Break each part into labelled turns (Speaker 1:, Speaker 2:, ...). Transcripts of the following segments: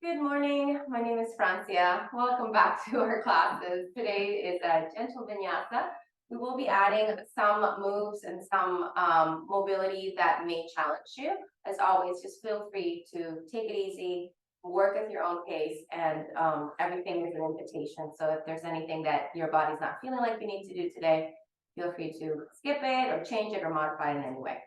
Speaker 1: Good morning. My name is Francia. Welcome back to our classes. Today is a gentle vinyasa. We will be adding some moves and some mobility that may challenge you. As always, just feel free to take it easy, work at your own pace, and everything is an invitation. So if there's anything that your body's not feeling like you need to do today, feel free to skip it or change it or modify it in any way.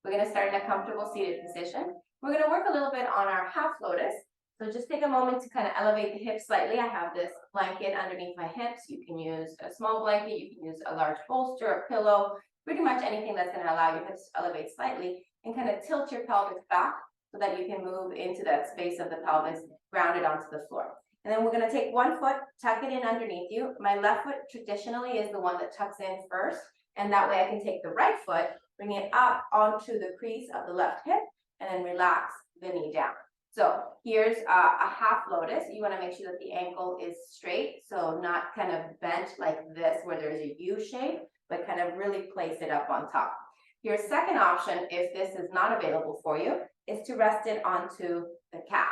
Speaker 1: We're going to start in a comfortable seated position. We're going to work a little bit on our half lotus. So just take a moment to kind of elevate the hips slightly. I have this blanket underneath my hips. You can use a small blanket, you can use a large bolster, a pillow, pretty much anything that's going to allow your hips to elevate slightly and kind of tilt your pelvis back so that you can move into that space of the pelvis, grounded onto the floor. And then we're going to take one foot, tuck it in underneath you. My left foot traditionally is the one that tucks in first, and that way I can take the right foot, bring it up onto the crease of the left hip, and then relax the knee down. So here's a half lotus. You want to make sure that the ankle is straight, so not kind of bent like this where there's a U shape, but kind of really place it up on top. Your second option, if this is not available for you, is to rest it onto the calf.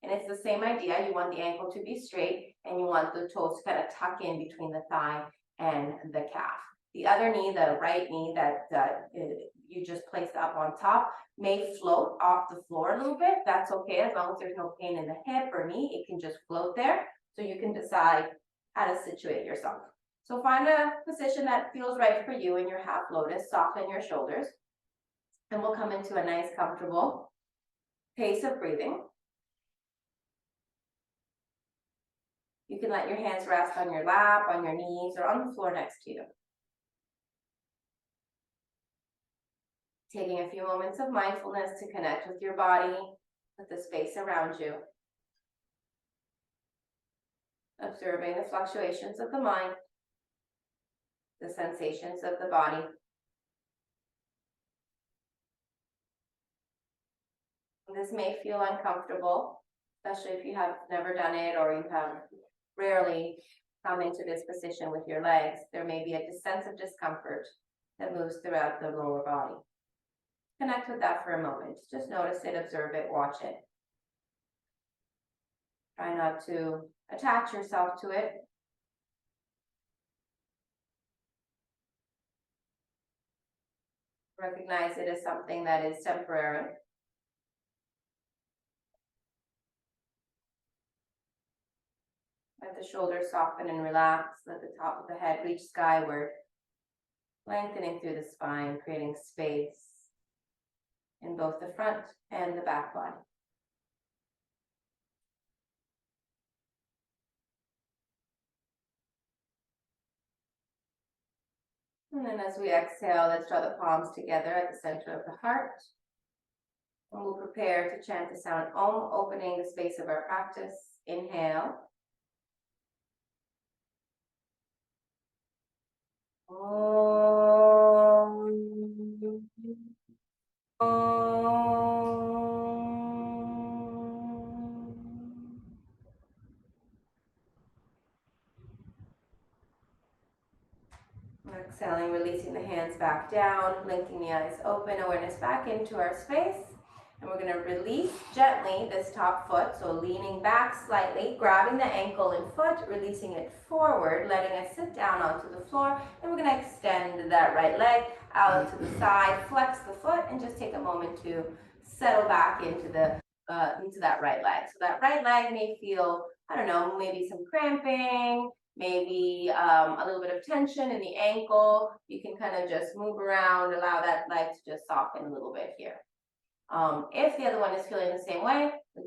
Speaker 1: And it's the same idea. You want the ankle to be straight and you want the toes to kind of tuck in between the thigh and the calf. The other knee, the right knee that you just placed up on top, may float off the floor a little bit. That's okay, as long as there's no pain in the hip or knee, it can just float there. So you can decide how to situate yourself. So find a position that feels right for you in your half lotus, soften your shoulders, and we'll come into a nice, comfortable pace of breathing. You can let your hands rest on your lap, on your knees, or on the floor next to you. Taking a few moments of mindfulness to connect with your body, with the space around you. Observing the fluctuations of the mind, the sensations of the body. This may feel uncomfortable, especially if you have never done it or you have rarely come into this position with your legs. There may be a sense of discomfort that moves throughout the lower body. Connect with that for a moment. Just notice it, observe it, watch it. Try not to attach yourself to it. Recognize it as something that is temporary. Let the shoulders soften and relax. Let the top of the head reach skyward, lengthening through the spine, creating space in both the front and the back body. And then as we exhale, let's draw the palms together at the center of the heart. And we'll prepare to chant the sound Om, opening the space of our practice. Inhale. Om. Exhaling, releasing the hands back down, blinking the eyes open, awareness back into our space. And we're going to release gently this top foot, so leaning back slightly, grabbing the ankle and foot, releasing it forward, letting it sit down onto the floor. And we're going to extend that right leg out to the side, flex the foot, and just take a moment to settle back into that right leg. So that right leg may feel, I don't know, maybe some cramping, maybe a little bit of tension in the ankle. You can kind of just move around, allow that leg to just soften a little bit here. If the other one is feeling the same way, we'll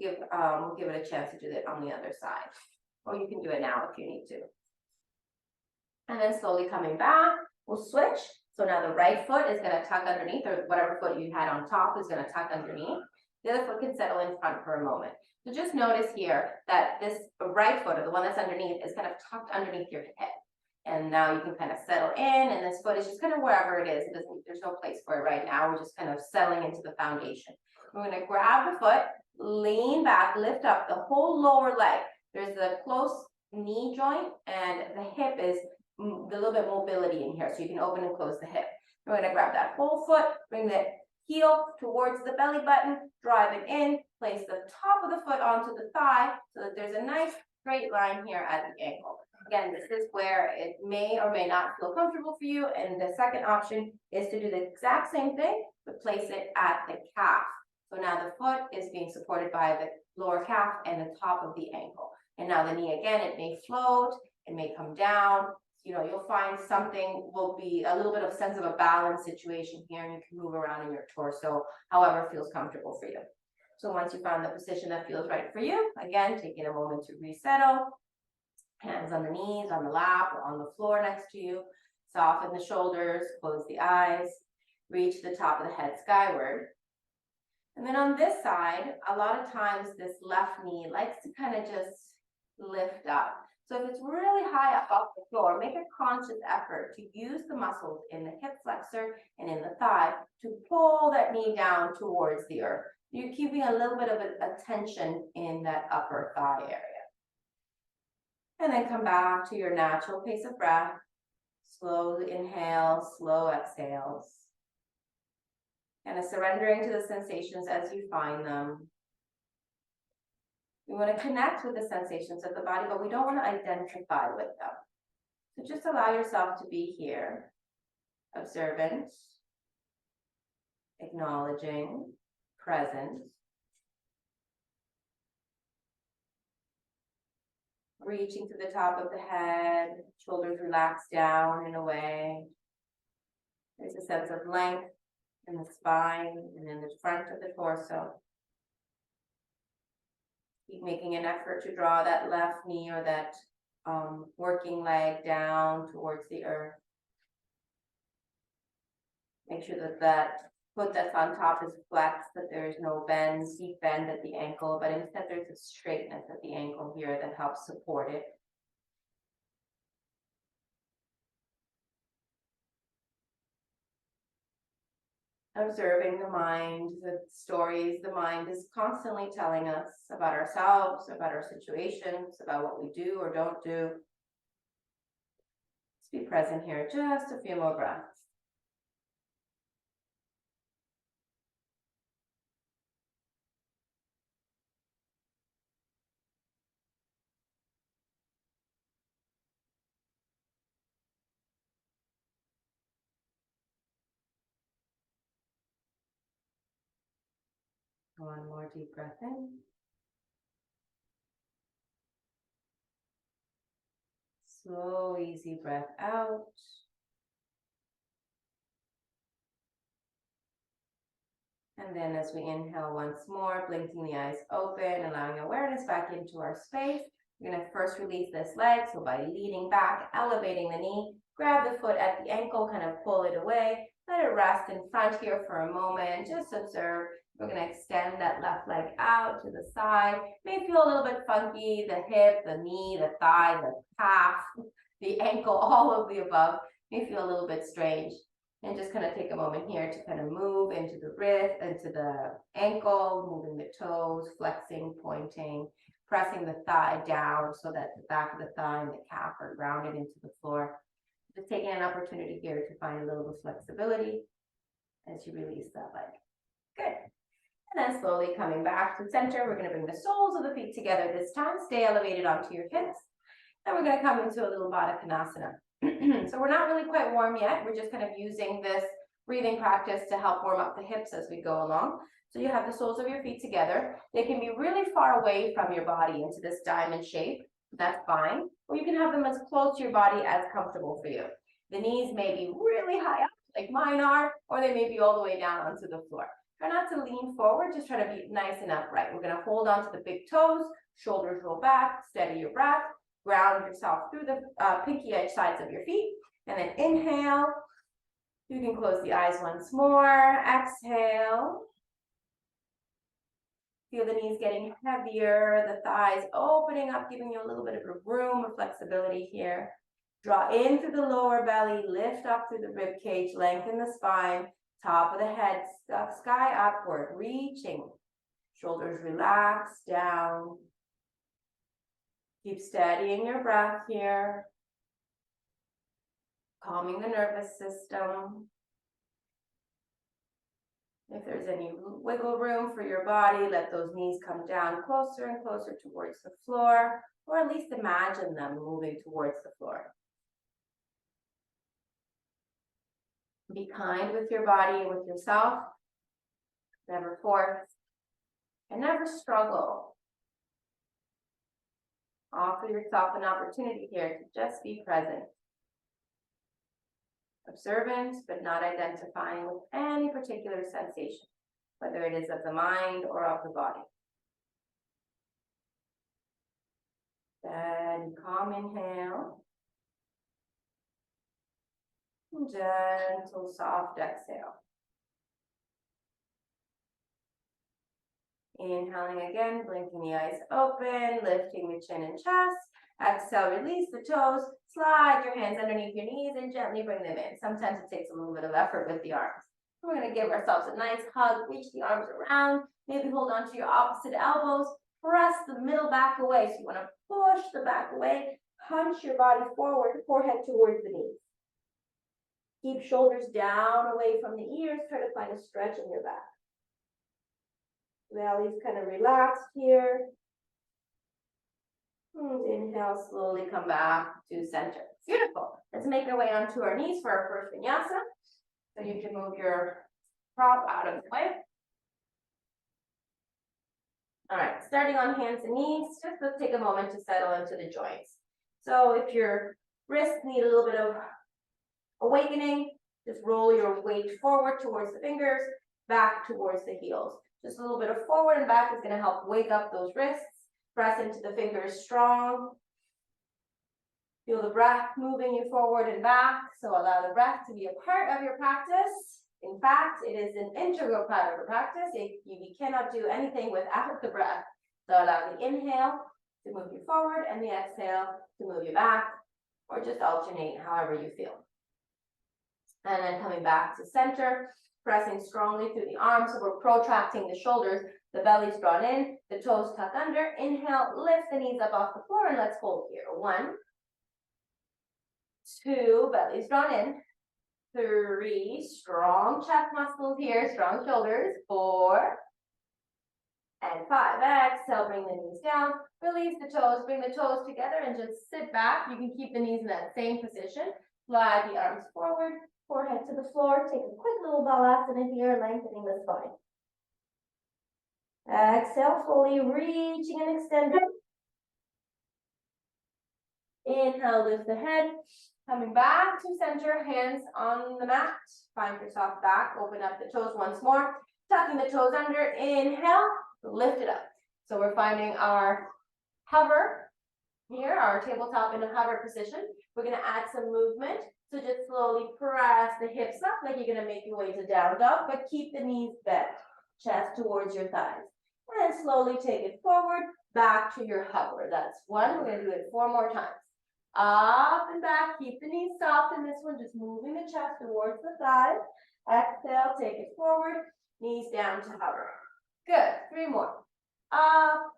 Speaker 1: give it a chance to do that on the other side. Or you can do it now if you need to. And then slowly coming back, we'll switch. So now the right foot is going to tuck underneath, or whatever foot you had on top is going to tuck underneath. The other foot can settle in front for a moment. So just notice here that this right foot, or the one that's underneath, is kind of tucked underneath your hip. And now you can kind of settle in, and this foot is just kind of wherever it is. There's no place for it right now. We're just kind of settling into the foundation. We're going to grab the foot, lean back, lift up the whole lower leg. There's a close knee joint, and the hip is a little bit mobility in here, so you can open and close the hip. We're going to grab that whole foot, bring the heel towards the belly button, drive it in, place the top of the foot onto the thigh so that there's a nice straight line here at the ankle. Again, this is where it may or may not feel comfortable for you. And the second option is to do the exact same thing, but place it at the calf. So now the foot is being supported by the lower calf and the top of the ankle. And now the knee, again, it may float, it may come down. You'll find something will be a little bit of sense of a balance situation here, and you can move around in your torso, however feels comfortable for you. So once you found the position that feels right for you, again, taking a moment to resettle, hands on the knees, on the lap, or on the floor next to you, soften the shoulders, close the eyes, reach the top of the head skyward. And then on this side, a lot of times this left knee likes to kind of just lift up. So if it's really high up off the floor, make a conscious effort to use the muscles in the hip flexor and in the thigh to pull that knee down towards the earth. You're keeping a little bit of a tension in that upper thigh area. And then come back to your natural pace of breath. Slow inhale, slow exhales. Kind of surrendering to the sensations as you find them. We want to connect with the sensations of the body, but we don't want to identify with them. So just allow yourself to be here, observant, acknowledging, present. Reaching to the top of the head, shoulders relax down and away. There's a sense of length in the spine and in the front of the torso. Keep making an effort to draw that left knee or that working leg down towards the earth. Make sure that that foot that's on top is flexed, that there is no bend, deep bend at the ankle, but instead there's a straightness at the ankle here that helps support it. Observing the mind, the stories the mind is constantly telling us about ourselves, about our situations, about what we do or don't do. Let's be present here, just a few more breaths. One more deep breath in. Slow, easy breath out. And then as we inhale once more, blinking the eyes open, allowing awareness back into our space. We're going to first release this leg. So by leaning back, elevating the knee, grab the foot at the ankle, kind of pull it away. Let it rest in front here for a moment. Just observe. We're going to extend that left leg out to the side. May feel a little bit funky, the hip, the knee, the thigh, the calf, the ankle, all of the above. May feel a little bit strange. And just kind of take a moment here to kind of move into the wrist, into the ankle, moving the toes, flexing, pointing, pressing the thigh down so that the back of the thigh and the calf are grounded into the floor. Just taking an opportunity here to find a little bit of flexibility as you release that leg. Good. And then slowly coming back to center, we're going to bring the soles of the feet together this time. Stay elevated onto your hips. And we're going to come into a little Baddha Konasana. So we're not really quite warm yet. We're just kind of using this breathing practice to help warm up the hips as we go along. So you have the soles of your feet together. They can be really far away from your body into this diamond shape. That's fine. Or you can have them as close to your body as comfortable for you. The knees may be really high up, like mine are, or they may be all the way down onto the floor. Try not to lean forward, just try to be nice and upright. We're going to hold on to the big toes, shoulders roll back, steady your breath. Ground yourself through the pinky edge sides of your feet. And then inhale. You can close the eyes once more. Exhale. Feel the knees getting heavier, the thighs opening up, giving you a little bit of room or flexibility here. Draw in through the lower belly, lift up through the rib cage, lengthen the spine, top of the head, sky upward, reaching. Shoulders relax down. Keep steadying your breath here. Calming the nervous system. If there's any wiggle room for your body, let those knees come down closer and closer towards the floor, or at least imagine them moving towards the floor. Be kind with your body and with yourself. Never force, and never struggle. Offer yourself an opportunity here to just be present. Observant, but not identifying with any particular sensation, whether it is of the mind or of the body. Then calm inhale. Gentle, soft exhale. Inhaling again, blinking the eyes open, lifting the chin and chest. Exhale, release the toes, slide your hands underneath your knees and gently bring them in. Sometimes it takes a little bit of effort with the arms. We're going to give ourselves a nice hug, reach the arms around, maybe hold on to your opposite elbows, press the middle back away. So you want to push the back away, hunch your body forward, forehead towards the knees. Keep shoulders down away from the ears, try to find a stretch in your back. Belly's kind of relaxed here. Inhale, slowly come back to center. Beautiful. Let's make our way onto our knees for our first vinyasa. So you can move your prop out of the way. All right, starting on hands and knees, just let's take a moment to settle into the joints. So if your wrists need a little bit of awakening, just roll your weight forward towards the fingers, back towards the heels. Just a little bit of forward and back is going to help wake up those wrists. Press into the fingers strong. Feel the breath moving you forward and back. So allow the breath to be a part of your practice. In fact, it is an integral part of the practice. You cannot do anything without the breath. So allow the inhale to move you forward and the exhale to move you back, or just alternate however you feel. And then coming back to center, pressing strongly through the arms. So we're protracting the shoulders. The belly's drawn in, the toes tuck under. Inhale, lift the knees up off the floor, and let's hold here. 1, 2, belly's drawn in. 3, strong chest muscles here, strong shoulders. 4, and 5. Exhale, bring the knees down. Release the toes, bring the toes together, and just sit back. You can keep the knees in that same position. Slide the arms forward, forehead to the floor. Take a quick little balasana here, lengthening the spine. Exhale, fully reaching and extending. Inhale, lift the head. Coming back to center, hands on the mat. Find your soft back. Open up the toes once more. Tucking the toes under. Inhale, lift it up. So we're finding our hover here, our tabletop in a hover position. We're going to add some movement. So just slowly press the hips up like you're going to make your way to down dog, but keep the knees bent, chest towards your thighs. And then slowly take it forward, back to your hover. That's 1. We're going to do it 4 more times. Up and back, keep the knees soft in this one, just moving the chest towards the thighs. Exhale, take it forward, knees down to hover. Good, 3 more. Up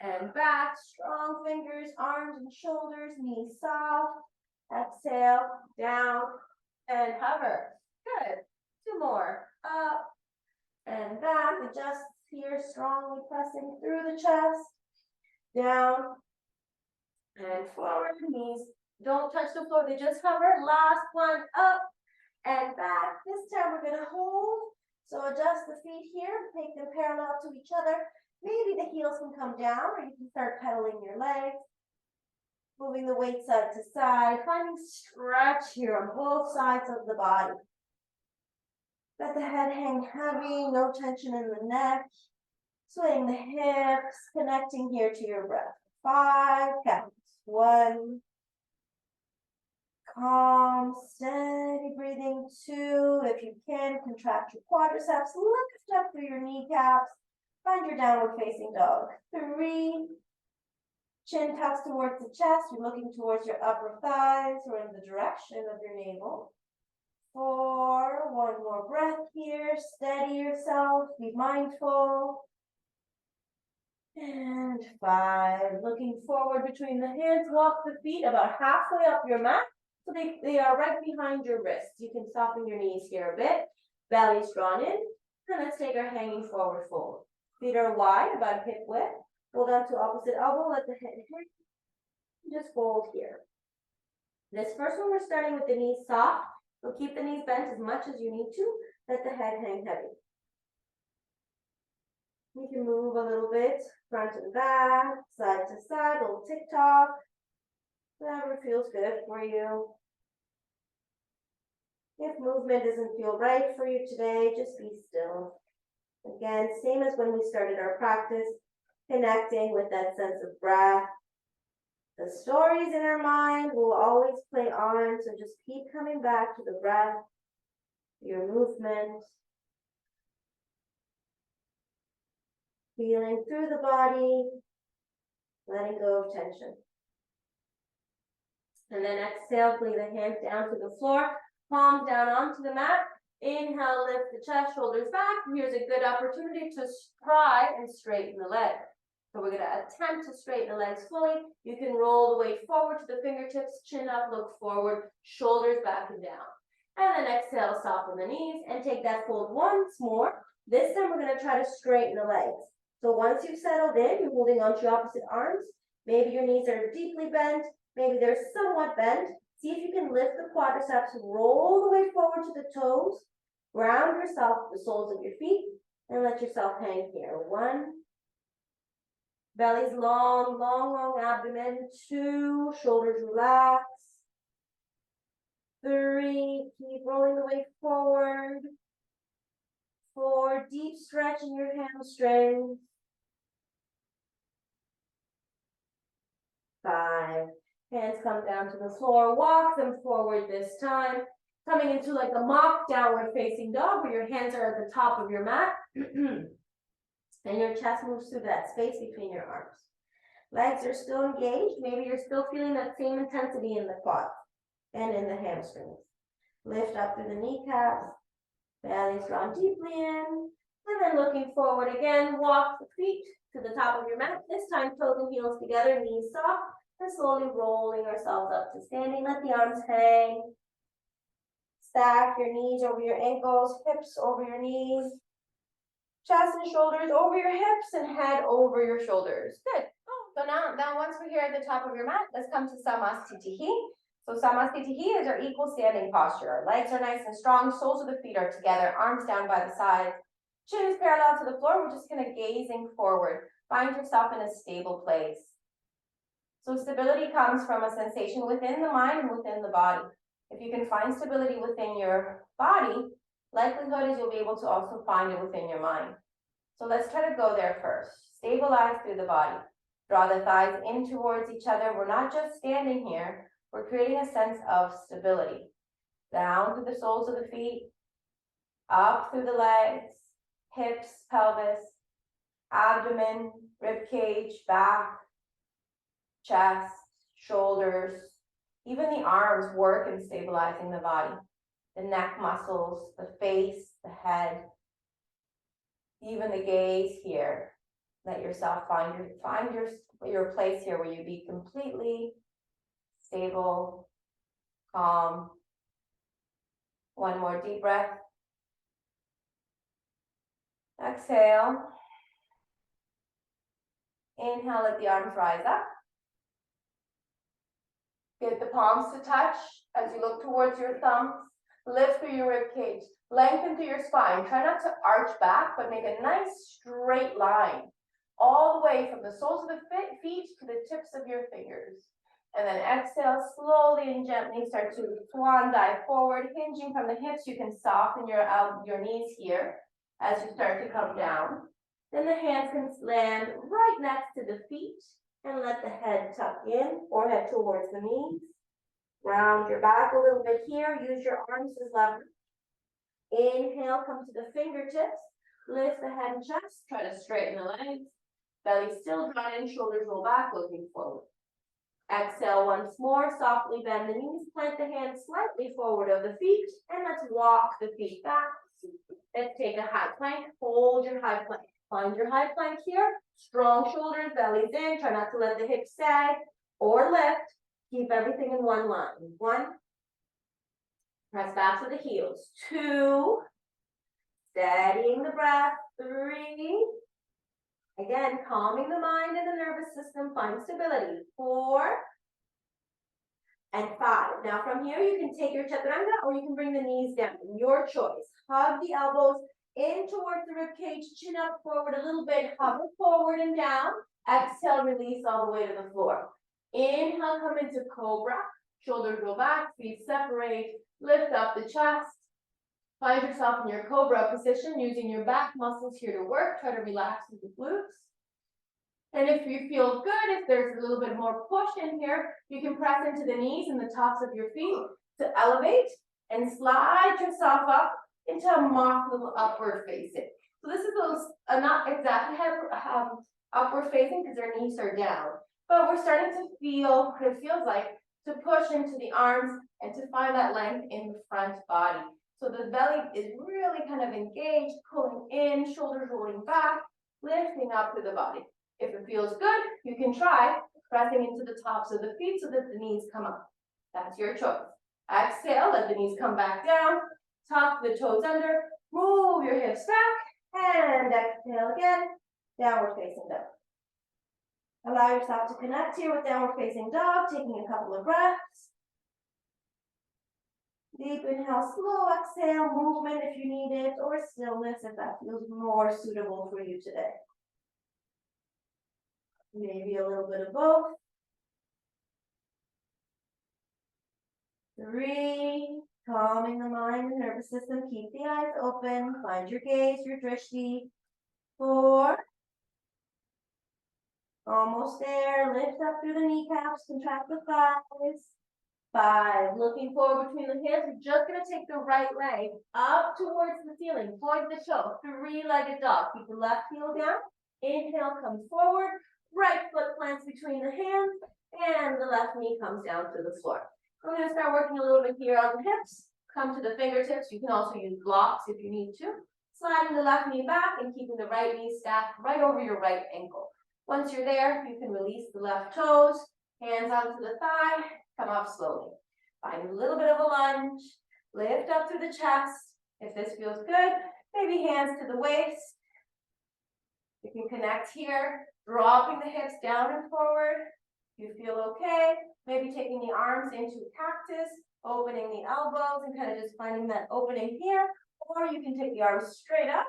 Speaker 1: and back, strong fingers, arms and shoulders, knees soft. Exhale, down and hover. Good, 2 more. Up and back, adjust here, strongly pressing through the chest. Down and forward, knees don't touch the floor, they just hover. Last one, up and back. This time we're going to hold. So adjust the feet here, make them parallel to each other. Maybe the heels can come down, or you can start pedaling your legs. Moving the weight side to side, finding stretch here on both sides of the body. Let the head hang heavy, no tension in the neck. Swaying the hips, connecting here to your breath. 5 counts. 1. Calm, steady breathing. 2. If you can, contract your quadriceps. Lift up through your kneecaps. Find your downward facing dog. 3. Chin tucks towards the chest. You're looking towards your upper thighs or in the direction of your navel. 4. 1 more breath here. Steady yourself. Be mindful. And 5. Looking forward between the hands. Walk the feet about halfway up your mat. So they are right behind your wrists. You can soften your knees here a bit. Belly's drawn in.
Speaker 2: And let's take our hanging forward fold. Feet are wide, about hip width. Hold on to opposite elbow, let the head hang. Just fold here. This first one, we're starting with the knees soft. So keep the knees bent as much as you need to. Let the head hang heavy. You can move a little bit, front and back, side to side, little tick-tock. Whatever feels good for you. If movement doesn't feel right for you today, just be still. Again, same as when we started our practice, connecting with that sense of breath. The stories in our mind will always play on, so just keep coming back to the breath, your movement, feeling through the body, letting go of tension. And then exhale, bring the hands down to the floor, palms down onto the mat. Inhale, lift the chest, shoulders back. Here's a good opportunity to try and straighten the legs. So we're going to attempt to straighten the legs fully. You can roll the weight forward to the fingertips, chin up, look forward, shoulders back and down. And then exhale, soften the knees and take that fold once more. This time we're going to try to straighten the legs. So once you've settled in, you're holding onto your opposite arms. Maybe your knees are deeply bent. Maybe they're somewhat bent. See if you can lift the quadriceps, roll the way forward to the toes, ground yourself, the soles of your feet, and let yourself hang here. 1, belly's long, long, long abdomen. 2, shoulders relax. 3, keep rolling the weight forward. 4, deep stretch in your hamstrings. 5, hands come down to the floor, walk them forward this time, coming into like a mock downward facing dog where your hands are at the top of your mat and your chest moves through that space between your arms. Legs are still engaged. Maybe you're still feeling that same intensity in the quads and in the hamstrings. Lift up through the kneecaps, belly's drawn deeply in, and then looking forward again, walk the feet to the top of your mat. This time toes and heels together, knees soft, and slowly rolling ourselves up to standing. Let the arms hang. Stack your knees over your ankles, hips over your knees, chest and shoulders over your hips, and head over your shoulders. Good. So now once we're here at the top of your mat, let's come to Samastitihi. So Samastitihi is our equal standing posture. Our legs are nice and strong, soles of the feet are together, arms down by the sides, chin is parallel to the floor. We're just kind of gazing forward. Find yourself in a stable place. So stability comes from a sensation within the mind and within the body. If you can find stability within your body, likelihood is you'll be able to also find it within your mind. So let's try to go there first. Stabilize through the body. Draw the thighs in towards each other. We're not just standing here. We're creating a sense of stability. Down through the soles of the feet, up through the legs, hips, pelvis, abdomen, rib cage, back, chest, shoulders, even the arms work in stabilizing the body. The neck muscles, the face, the head, even the gaze here. Let yourself find your place here where you be completely stable, calm. One more deep breath. Exhale. Inhale, let the arms rise up. Get the palms to touch as you look towards your thumbs. Lift through your rib cage. Lengthen through your spine. Try not to arch back, but make a nice straight line all the way from the soles of the feet to the tips of your fingers. And then exhale, slowly and gently start to swan dive forward, hinging from the hips. You can soften your knees here as you start to come down. Then the hands can land right next to the feet and let the head tuck in, forehead towards the knees. Round your back a little bit here. Use your arms as leverage. Inhale, come to the fingertips. Lift the head and chest. Try to straighten the legs. Belly still drawn in, shoulders roll back, looking forward. Exhale once more, softly bend the knees, plant the hands slightly forward of the feet, and let's walk the feet back. Let's take a high plank, hold your high plank. Find your high plank here, strong shoulders, belly's in, try not to let the hips sag or lift. Keep everything in one line. 1, press back to the heels. 2, Steadying the breath. 3. Again, calming the mind and the nervous system, find stability. 4 and 5. Now from here, you can take your chaturanga or you can bring the knees down, your choice. Hug the elbows in towards the rib cage, chin up forward a little bit, hover forward and down. Exhale, release all the way to the floor. Inhale, come into cobra. Shoulders go back, feet separate, lift up the chest. Find yourself in your cobra position, using your back muscles here to work. Try to relax with the glutes. And if you feel good, if there's a little bit more push in here, you can press into the knees and the tops of your feet to elevate and slide yourself up into a mock little upward facing. So this is not exactly upward facing because their knees are down, but we're starting to feel what it feels like to push into the arms and to find that length in the front body. So the belly is really kind of engaged, pulling in, shoulders rolling back, lifting up through the body. If it feels good, you can try pressing into the tops of the feet so that the knees come up. That's your choice. Exhale, let the knees come back down, tuck the toes under, move your hips back, and exhale again, downward facing dog. Allow yourself to connect here with downward facing dog, taking a couple of breaths. Deep inhale, slow exhale, movement if you need it, or stillness if that feels more suitable for you today. Maybe a little bit of both. 3, calming the mind and nervous system, keep the eyes open, find your gaze, your drishti. 4, almost there, lift up through the kneecaps, contract the thighs. 5, looking forward between the hips, you're just going to take the right leg up towards the ceiling, point the toe, 3-legged dog. Keep the left heel down, inhale, comes forward, right foot plants between the hands, and the left knee comes down to the floor. We're going to start working a little bit here on the hips, come to the fingertips, you can also use blocks if you need to. Sliding the left knee back and keeping the right knee stacked right over your right ankle. Once you're there, you can release the left toes, hands onto the thigh, come up slowly. Find a little bit of a lunge, lift up through the chest. If this feels good, maybe hands to the waist. You can connect here, dropping the hips down and forward. You feel okay, maybe taking the arms into cactus, opening the elbows and kind of just finding that opening here. Or you can take the arms straight up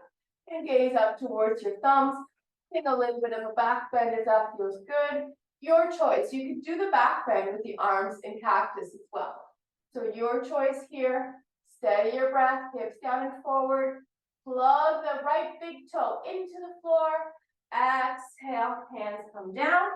Speaker 2: and gaze up towards your thumbs. Take a little bit of a back bend if that feels good. Your choice. You can do the back bend with the arms in cactus as well. So your choice here. Steady your breath, hips down and forward. Plug the right big toe into the floor. Exhale, hands come down.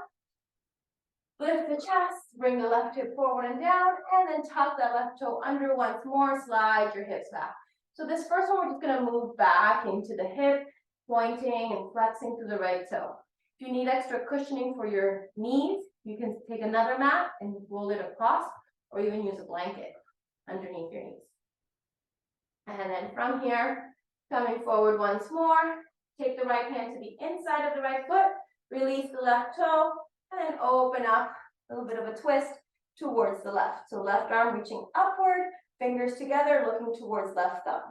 Speaker 2: Lift the chest, bring the left hip forward and down, and then tuck that left toe under once more. Slide your hips back. So this first one, we're just going to move back into the hip, pointing and flexing through the right toe. If you need extra cushioning for your knees, you can take another mat and roll it across, or even use a blanket underneath your knees. And then from here, coming forward once more, take the right hand to the inside of the right foot, release the left toe, and then open up a little bit of a twist towards the left. So left arm reaching upward, fingers together, looking towards left thumb.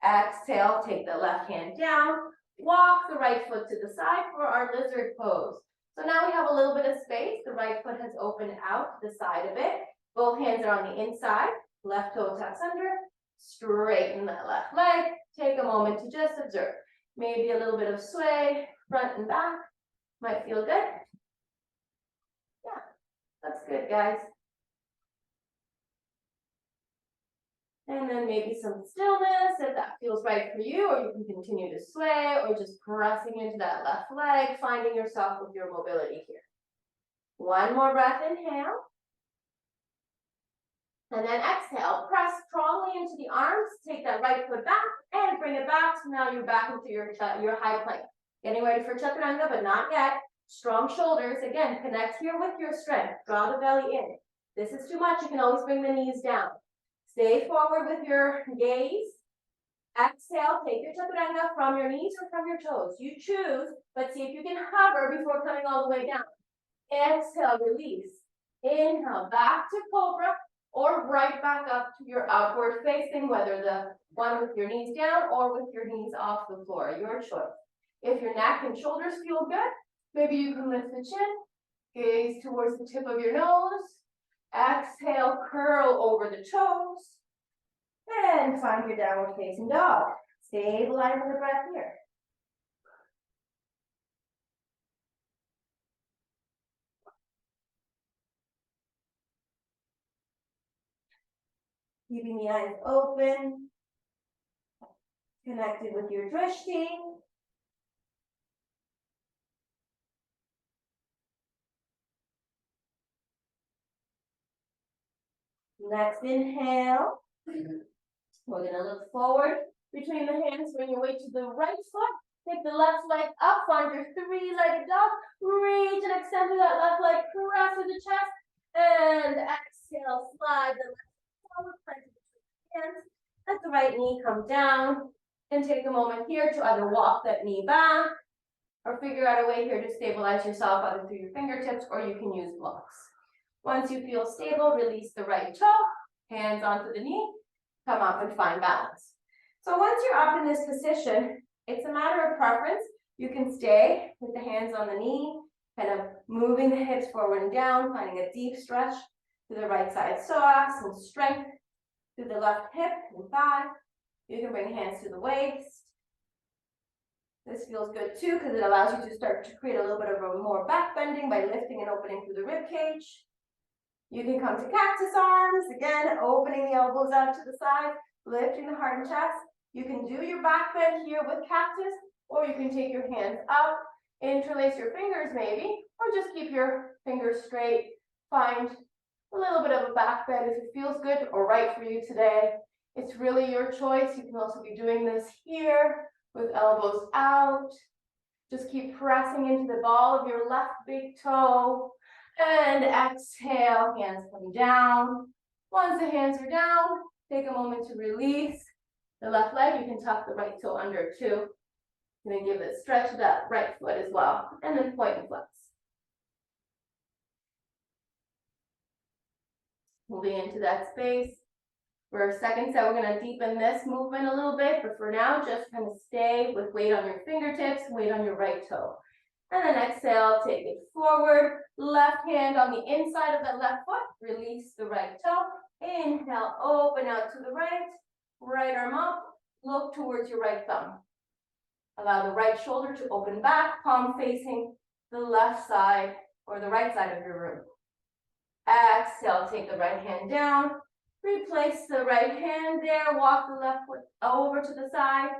Speaker 2: Exhale, take the left hand down, walk the right foot to the side for our lizard pose. So now we have a little bit of space. The right foot has opened out to the side a bit. Both hands are on the inside. Left toe tucks under. Straighten that left leg. Take a moment to just observe. Maybe a little bit of sway, front and back. Might feel good. Yeah, that's good, guys. And then maybe some stillness if that feels right for you, or you can continue to sway or just pressing into that left leg, finding yourself with your mobility here. One more breath, inhale. And then exhale, press strongly into the arms, take that right foot back and bring it back. So now you're back into your high plank. Getting ready for chaturanga, but not yet. Strong shoulders, again, connect here with your strength. Draw the belly in. If this is too much, you can always bring the knees down. Stay forward with your gaze. Exhale, take your chaturanga from your knees or from your toes. You choose, but see if you can hover before coming all the way down. Exhale, release. Inhale, back to cobra,
Speaker 1: or right back up to your upward facing, whether the one with your knees down or with your knees off the floor, your choice. If your neck and shoulders feel good, maybe you can lift the chin, gaze towards the tip of your nose, exhale, curl over the toes, and find your downward facing dog. Stabilizing the breath here. Keeping the eyes open, connected with your drishti. Next inhale. We're gonna look forward between the hands, bring your weight to the right foot. Take the left leg up, find your three-legged dog. Reach and extend through that left leg, press with the chest, and exhale, slide the left forward, plant it between the hands. Let the right knee come down, and take a moment here to either walk that knee back, or figure out a way here to stabilize yourself either through your fingertips, or you can use blocks. Once you feel stable, release the right toe, hands onto the knee, come up and find balance. So once you're up in this position, it's a matter of preference. You can stay with the hands on the knee, kind of moving the hips forward and down, finding a deep stretch to the right side psoas and strength through the left hip and thigh. You can bring hands to the waist. This feels good too because it allows you to start to create a little bit of a more back bending by lifting and opening through the rib cage. You can come to cactus arms, again, opening the elbows out to the side, lifting the heart and chest. You can do your back bend here with cactus, or you can take your hands up, interlace your fingers maybe, or just keep your fingers straight. Find a little bit of a back bend if it feels good or right for you today. It's really your choice. You can also be doing this here with elbows out. Just keep pressing into the ball of your left big toe. And exhale, hands come down. Once the hands are down, take a moment to release the left leg. You can tuck the right toe under too. And then give it a stretch to that right foot as well. And then point and flex. Moving into that space. For a second set, we're going to deepen this movement a little bit. But for now, just kind of stay with weight on your fingertips, weight on your right toe. And then exhale, take it forward. Left hand on the inside of that left foot. Release the right toe. Inhale, open out to the right. Right arm up. Look towards your right thumb. Allow the right shoulder to open back, palm facing the left side or the right side of your room. Exhale, take the right hand down. Replace the right hand there. Walk the left foot over to the side.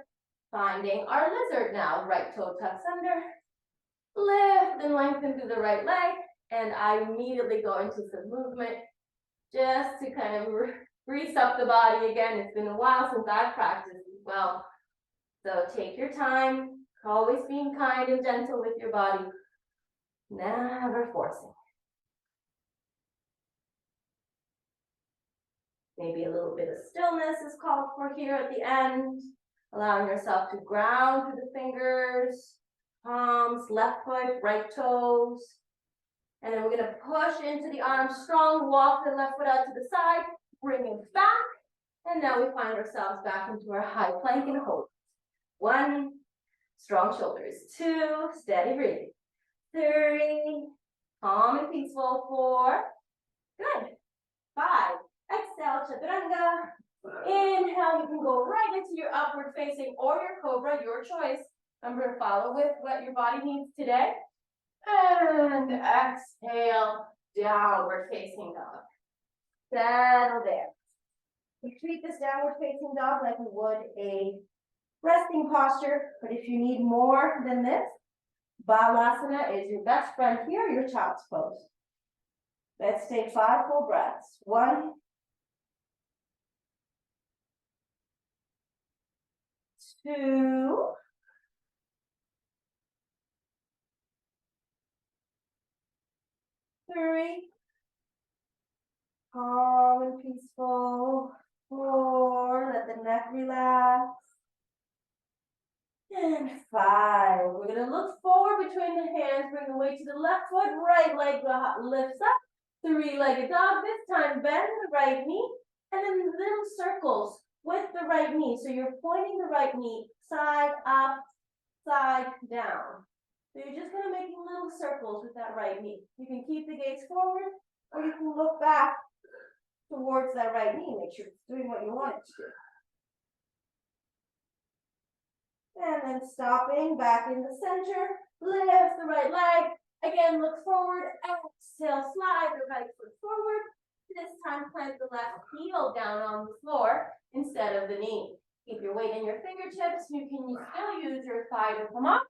Speaker 1: Finding our lizard now. Right toe tucks under. Lift and lengthen through the right leg, and I immediately go into some movement just to kind of grease up the body again. It's been a while since I've practiced as well. So take your time, always being kind and gentle with your body, never forcing. Maybe a little bit of stillness is called for here at the end, allowing yourself to ground through the fingers, palms, left foot, right toes. And then we're going to push into the arms strong, walk the left foot out to the side, bring it back. And now we find ourselves back into our high plank and hold. 1, strong shoulders. 2, steady breathing. 3, calm and peaceful. 4, good. 5, exhale, chaturanga. Inhale, you can go right into your upward facing or your cobra, your choice. Remember to follow with what your body needs today. And exhale, downward facing dog. Settle there. We treat this downward facing dog like we would a resting posture, but if you need more than this, Balasana is your best friend here, your child's pose. Let's take 5 full breaths. 1, 2, 3, calm and peaceful. 4, let the neck relax. And 5, we're going to look forward between the hands, bring the weight to the left foot, right leg lifts up.
Speaker 2: Three-legged dog. This time, bend the right knee and then little circles with the right knee. So you're pointing the right knee side up, side down. So you're just gonna make little circles with that right knee. You can keep the gaze forward or you can look back towards that right knee. Make sure it's doing what you want it to do. And then stopping back in the center, lift the right leg. Again, look forward, exhale, slide the right foot forward. This time, plant the left heel down on the floor instead of the knee. Keep your weight in your fingertips. You can still use your thigh to come up.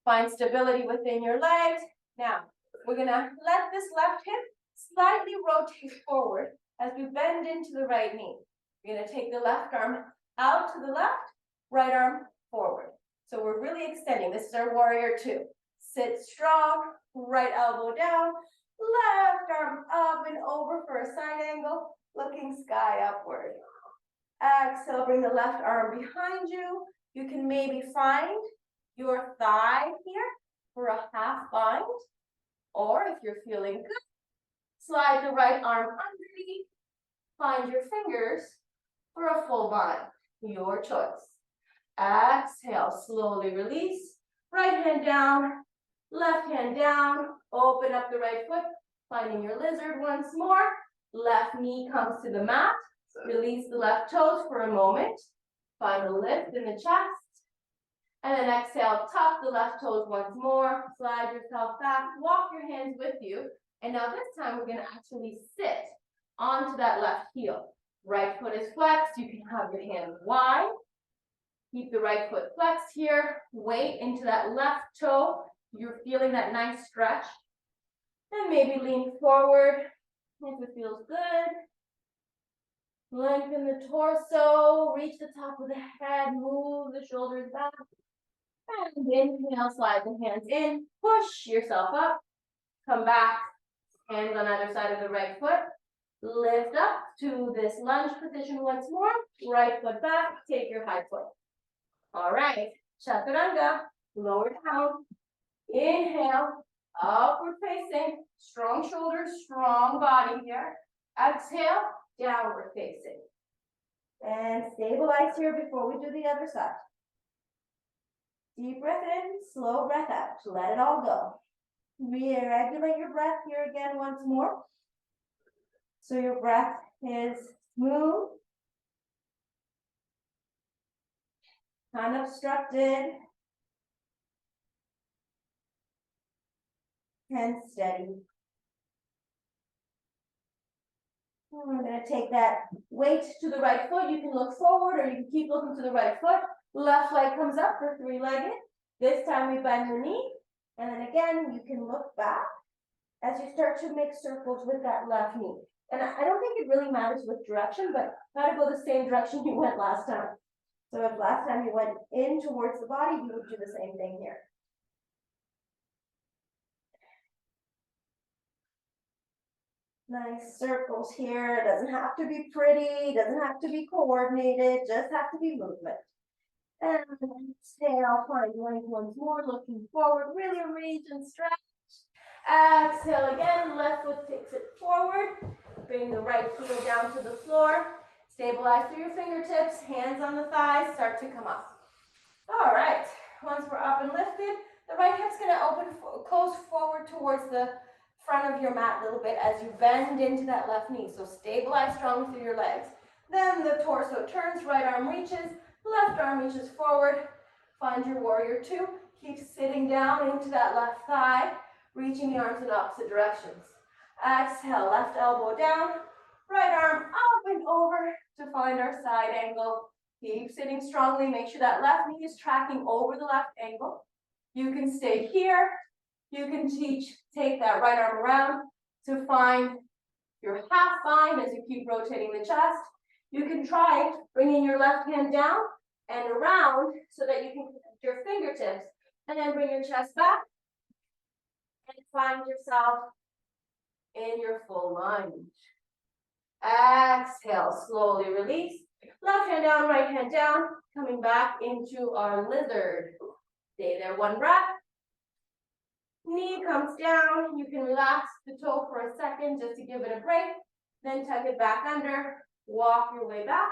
Speaker 2: Find stability within your legs. Now, we're gonna let this left hip slightly rotate forward as we bend into the right knee. We're gonna take the left arm out to the left, right arm forward. So we're really extending. This is our warrior two. Sit strong, right elbow down, left arm up and over for a side angle, looking sky upward. Exhale, bring the left arm behind you. You can maybe find your thigh here for a half bind, or if you're feeling good, slide the right arm underneath, find your fingers for a full bind, your choice. Exhale, slowly release, right hand down, left hand down, open up the right foot, finding your lizard once more, left knee comes to the mat, release the left toes for a moment, find a lift in the chest, and then exhale, tuck the left toes once more, slide yourself back, walk your hands with you, and now this time we're gonna actually sit onto that left heel. Right foot is flexed, you can have your hands wide, keep the right foot flexed here, weight into that left toe, you're feeling that nice stretch, and maybe lean forward if it feels good. Lengthen the torso, reach the top of the head, move the shoulders back. And inhale, slide the hands in, push yourself up, come back, hands on either side of the right foot. Lift up to this lunge position once more, right foot back, take your high foot. All right, chaturanga, lower down, inhale, upward facing, strong shoulders, strong body here. Exhale, downward facing. And stabilize here before we do the other side. Deep breath in, slow breath out. Let it all go. Regulate your breath here again once more. So your breath is smooth, unobstructed, and steady. We're going to take that weight to the right foot. You can look forward or you can keep looking to the right foot. Left leg comes up for three-legged. This time we bend the knee. And then again, you can look back as you start to make circles with that left knee. And I don't think it really matters which direction, but try to go the same direction you went last time. So if last time you went in towards the body, you would do the same thing here. Nice circles here. It doesn't have to be pretty, doesn't have to be coordinated, just have to be movement. And exhale, find length once more, looking forward, really reach and stretch. Exhale again, left foot takes it forward. Bring the right heel down to the floor. Stabilize through your fingertips, hands on the thighs, start to come up. All right, once we're up and lifted, the right hip's gonna open, close forward towards the front of your mat a little bit as you bend into that left knee. So stabilize strong through your legs. Then the torso turns, right arm reaches, left arm reaches forward. Find your warrior two. Keep sitting down into that left thigh, reaching the arms in opposite directions. Exhale, left elbow down, right arm up and over to find our side angle. Keep sitting strongly. Make sure that left knee is tracking over the left ankle. You can stay here. You can take that right arm around to find your half bind as you keep rotating the chest. You can try bringing your left hand down and around so that you can connect your fingertips and then bring your chest back and find yourself in your full lunge. Exhale, slowly release. Left hand down, right hand down, coming back into our lizard. Stay there, one breath. Knee comes down, you can relax the toe for a for a second just to give it a break. Then tuck it back under, walk your way back.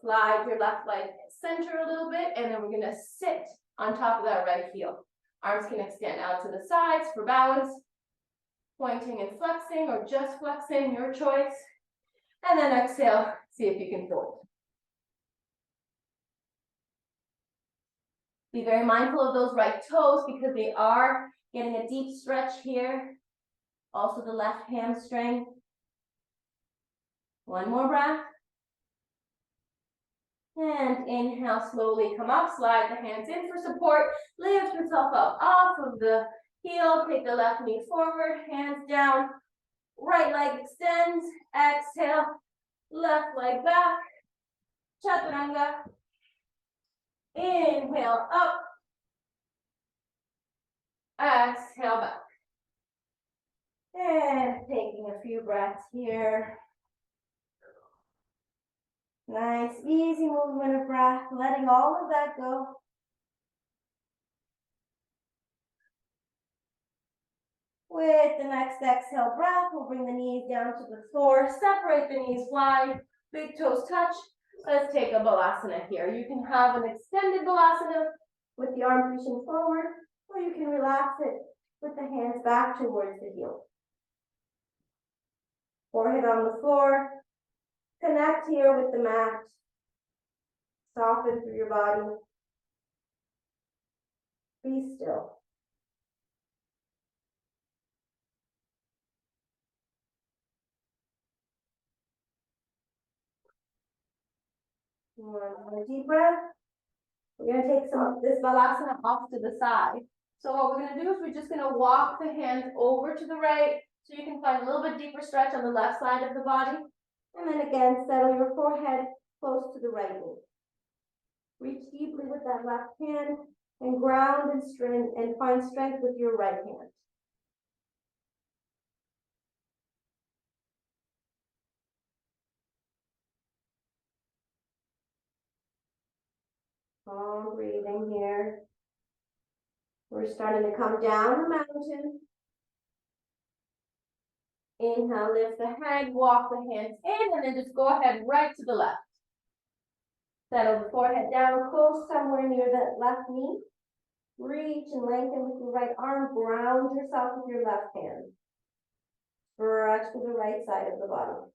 Speaker 2: Slide your left leg center a little bit, and then we're gonna sit on top of that right heel. Arms can extend out to the sides for balance, pointing and flexing or just flexing, your choice. And then exhale, see if you can fold. Be very mindful of those right toes because they are getting a deep stretch here. Also the left hamstring. One more breath. And inhale, slowly come up, slide the hands in for support. Lift yourself up off of the heel, take the left knee forward, hands down. Right leg extends, exhale, left leg back, chaturanga. Inhale up, exhale back. And taking a few breaths here. Nice, easy movement of breath, letting all of that go. With the next exhale breath, we'll bring the knees down to the floor, separate the knees wide, big toes touch. Let's take a balasana here. You can have an extended balasana with the arms reaching forward, or you can relax it with the hands back towards the heel. Forehead on the floor. Connect here with the mat. Soften through your body. Be still. One more deep breath. We're going to take some of this balasana off to the side. So what we're going to do is we're just going to walk the hands over to the right so you can find a little bit deeper stretch on the left side of the body. And then again, settle your forehead close to the right knee. Reach deeply with that left hand and ground and strength and find strength with your right hand. Calm breathing here. We're starting to come down the mountain. Inhale, lift the head, walk the hands in, and then just go ahead right to the left. Settle the forehead down close somewhere near the left knee. Reach and lengthen with your right arm. Ground yourself with your left hand. Stretch to the right side of the body.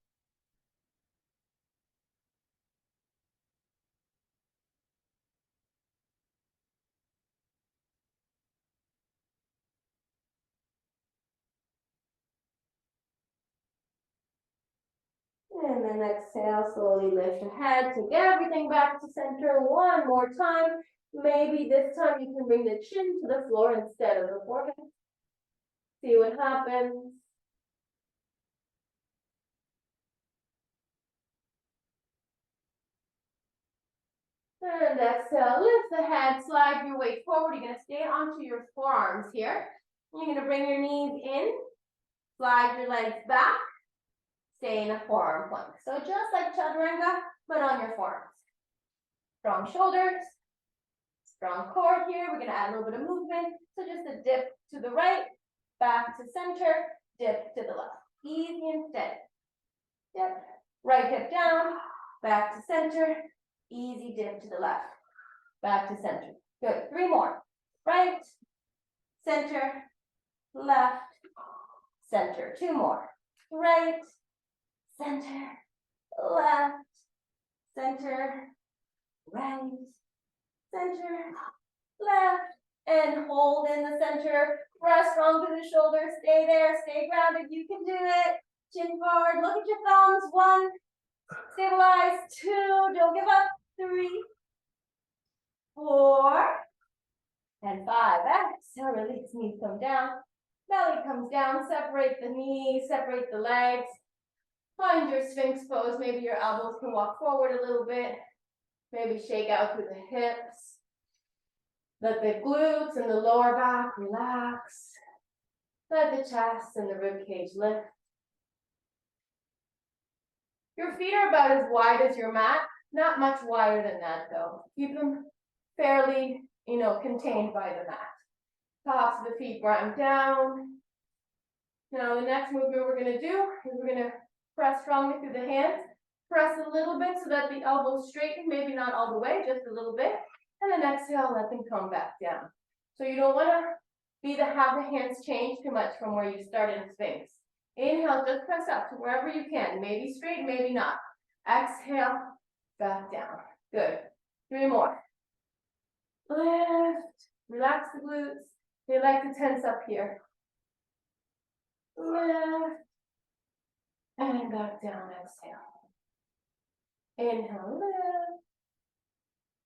Speaker 2: And then exhale, slowly lift your head, take everything back to center one more time. Maybe this time you can bring the chin to the floor instead of the forehead. See what happens. And exhale, lift the head, slide your weight forward. You're going to stay onto your forearms here. You're going to bring your knees in, slide your legs back, stay in a forearm plank. So just like chaturanga, but on your forearms. Strong shoulders, strong core here. We're going to add a little bit of movement. So just a dip to the right, back to center, dip to the left. Easy and steady. Dip, right hip down, back to center, easy dip to the left, back to center. Good, 3 more. Right, center, left, center. 2 more. Right, center, left, center, right, center, left, and hold in the center. Press strong through the shoulders. Stay there, stay grounded. You can do it. Chin forward. Look at your thumbs. 1, stabilize. 2, don't give up. 3, 4, and 5. Exhale, release. Knees come down. Belly comes down. Separate the knees, separate the legs. Find your Sphinx pose. Maybe your elbows can walk forward a little bit. Maybe shake out through the hips. Let the glutes and the lower back relax. Let the chest and the rib cage lift. Your feet are about as wide as your mat. Not much wider than that though. Keep them fairly, contained by the mat. Tops of the feet grind down. Now the next movement we're gonna do is we're gonna press strongly through the hands. Press a little bit so that the elbows straighten, maybe not all the way, just a little bit. And then exhale, let them come back down. So you don't wanna have the hands change too much from where you started in Sphinx. Inhale, just press up to wherever you can. Maybe straight, maybe not. Exhale, back down. Good. 3 more. Lift, relax the glutes. They like to tense up here. Lift, and back down, exhale. Inhale, lift,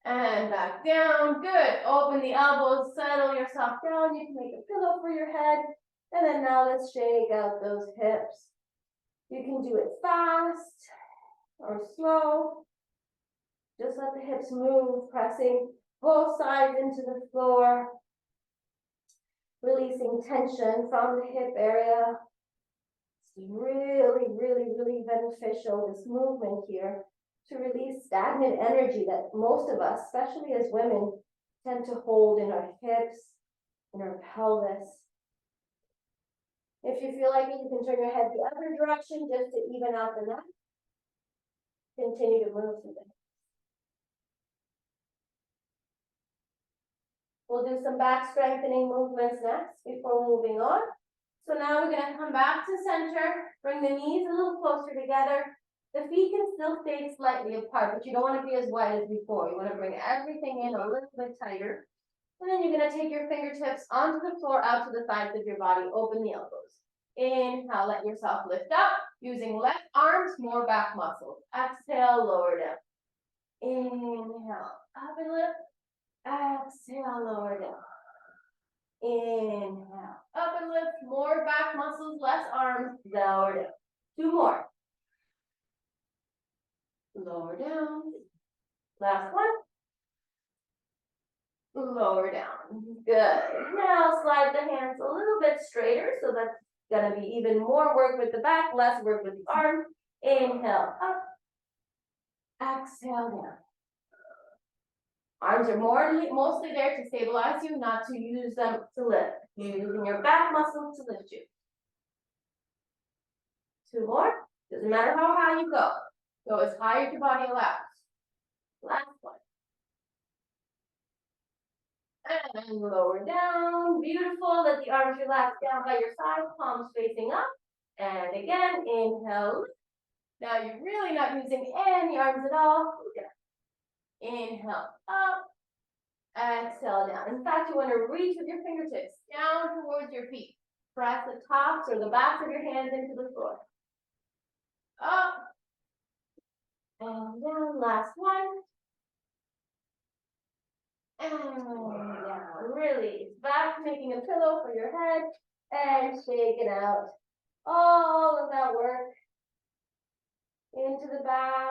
Speaker 2: and back down. Good. Open the elbows, settle yourself down. You can make a pillow for your head. And then now let's shake out those hips. You can do it fast or slow. Just let the hips move, pressing both sides into the floor. Releasing tension from the hip area. It's really, really, really beneficial, this movement here, to release stagnant energy that most of us, especially as women, tend to hold in our hips, in our pelvis. If you feel like it, you can turn your head the other direction just to even out the neck. Continue to move through the hips. We'll do some back strengthening movements next before moving on. So now we're gonna come back to center, bring the knees a little closer together. The feet can still stay slightly apart, but you don't wanna be as wide as before. You wanna bring everything in a little bit tighter. And then you're gonna take your fingertips onto the floor, out to the sides of your body, open the elbows. Inhale, let yourself lift up, using left arms, more back muscles. Exhale, lower down. Inhale, up and lift. Exhale, lower down. Inhale, up and lift, more back muscles, less arms, lower down. 2 more. Lower down. Last one. Lower down. Good. Now slide the hands a little bit straighter, so that's gonna be even more work with the back, less work with the arms. Inhale, up. Exhale, down. Arms are mostly there to stabilize you, not to use them to lift. You're using your back muscles to lift you. 2 more. Doesn't matter how high you go. Go as high as your body allows. Last one. And lower down. Beautiful. Let the arms relax down by your side, palms facing up. And again, inhale. Now you're really not using any arms at all. Inhale up. Exhale down. In fact, you want to reach with your fingertips down towards your feet. Press the tops or the backs of your hands into the floor. Up. And down. Last one. And down. Release. Back, making a pillow for your head. And shake it out. All of that work into the back,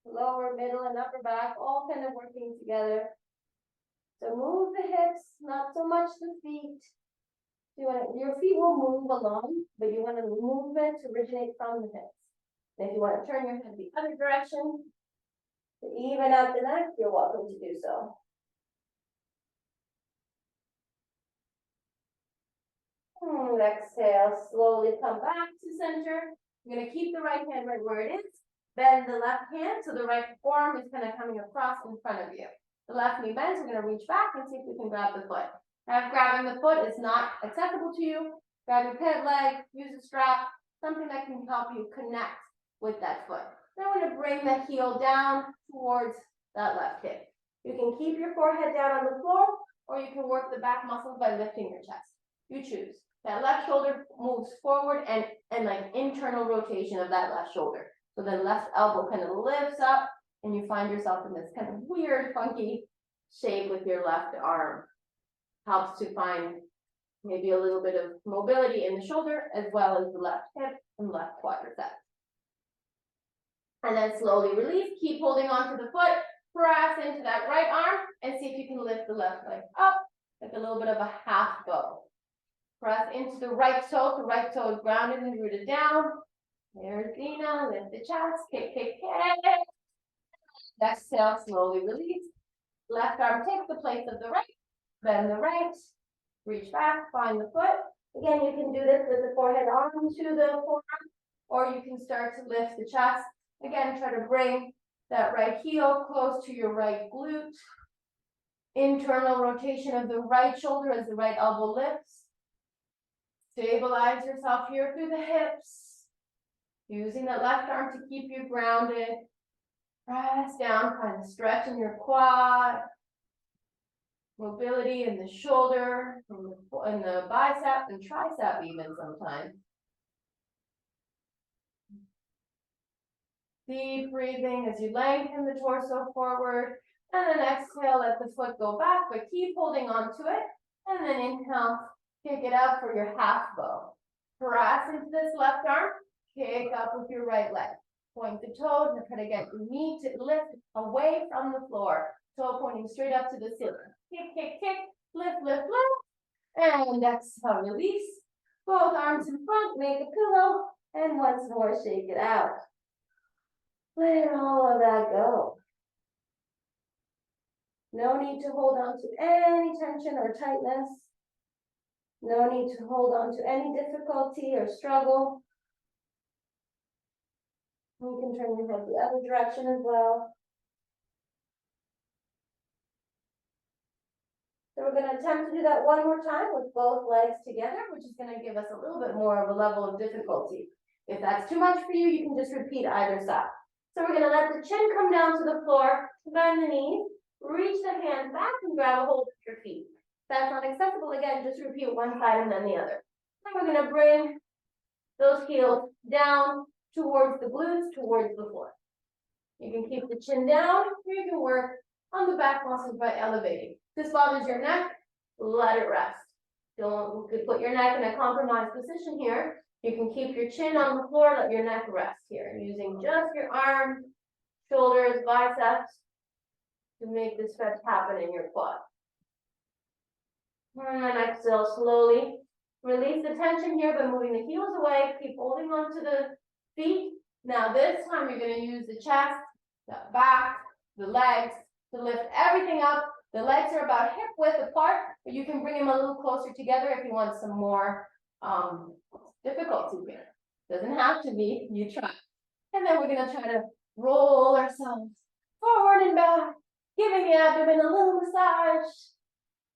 Speaker 2: lower, middle, and upper back, all kind of working together. So move the hips, not so much the feet. Your feet will move along, but you want the movement to originate from the hips. And if you want to turn your head the other direction to even out the neck, you're welcome to do so. Exhale, slowly come back to center. You're going to keep the right hand right where it is. Bend the left hand so the right forearm is kind of coming across in front of you. The left knee bends, we're going to reach back and see if we can grab the foot. Now, if grabbing the foot is not accessible to you, grab your pant leg, use a strap, something that can help you connect with that foot. Now we're going to bring the heel down towards that left hip. You can keep your forehead down on the floor, or you can work the back muscles by lifting your chest. You choose. That left shoulder moves forward and like internal rotation of that left shoulder. So the left elbow kind of lifts up and you find yourself in this kind of weird, funky shape with your left arm. Helps to find maybe a little bit of mobility in the shoulder as well as the left hip and left quadricep. And then slowly release, keep holding on to the foot, press into that right arm and see if you can lift the left leg up, like a little bit of a half bow. Press into the right toe is grounded and rooted down. There's Dina, lift the chest, kick, kick, kick. Exhale, slowly release. Left arm takes the place of the right, bend the right, reach back, find the foot. Again, you can do this with the forehead onto the forearm, or you can start to lift the chest. Again, try to bring that right heel close to your right glute. Internal rotation of the right shoulder as the right elbow lifts. Stabilize yourself here through the hips. Using the left arm to keep you grounded. Press down, kind of stretch in your quad. Mobility in the shoulder, in the bicep and tricep even sometimes. Deep breathing as you lengthen the torso forward. And then exhale, let the foot go back, but keep holding on to it. And then inhale, kick it up for your half bow. Press into this left arm, kick up with your right leg. Point the toes and try to get your knee to lift away from the floor. Toe pointing straight up to the ceiling. Kick, kick, kick, lift, lift, lift. And exhale, release. Both arms in front, make a pillow. And once more, shake it out. Let all of that go. No need to hold on to any tension or tightness. No need to hold on to any difficulty or struggle. You can turn your head the other direction as well. So we're going to attempt to do that one more time with both legs together, which is going to give us a little bit more of a level of difficulty. If that's too much for you, you can just repeat either side. So we're going to let the chin come down to the floor, bend the knees, reach the hands back and grab a hold of your feet. If that's not accessible, again, just repeat one side and then the other. Then we're going to bring those heels down towards the glutes, towards the floor. You can keep the chin down, or you can work on the back muscles by elevating. If this bothers your neck, let it rest. Don't put your neck in a compromised position here. You can keep your chin on the floor, let your neck rest here, using just your arms, shoulders, biceps to make this stretch happen in your quad. And then exhale slowly. Release the tension here by moving the heels away. Keep holding on to the feet. Now this time you're going to use the chest, the back, the legs to lift everything up. The legs are about hip width apart, but you can bring them a little closer together if you want some more difficulty here. Doesn't have to be, you try. And then we're going to try to roll ourselves forward and back, giving the abdomen a little massage.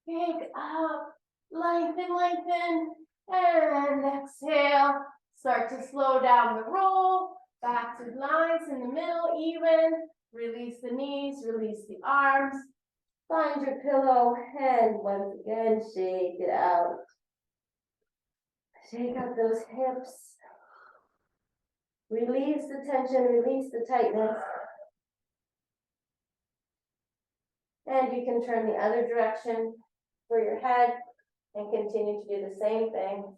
Speaker 2: Kick up, lengthen, lengthen, and exhale. Start to slow down the roll, back to nice in the middle, even. Release the knees, release the arms. Find your pillow, and once again, shake it out. Shake out those hips. Release the tension, release the tightness. And you can turn the other direction for your head and continue to do the same thing.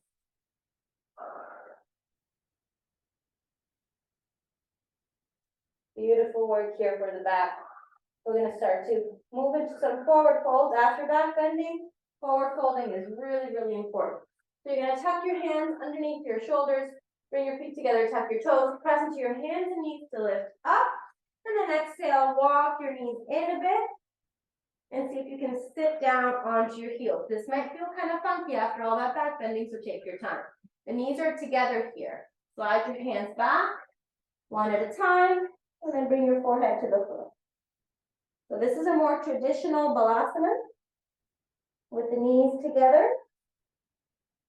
Speaker 2: Beautiful work here for the back. We're going to start to move into some forward folds after back bending. Forward folding is really, really important. So you're going to tuck your hands underneath your shoulders, bring your feet together, tuck your toes, press into your hands and knees to lift up. And then exhale, walk your knees in a bit. And see if you can sit down onto your heels. This might feel kind of funky after all that back bending, so take your time. The knees are together here. Slide your hands back, one at a time, and then bring your forehead to the floor. So this is a more traditional balasana with the knees together.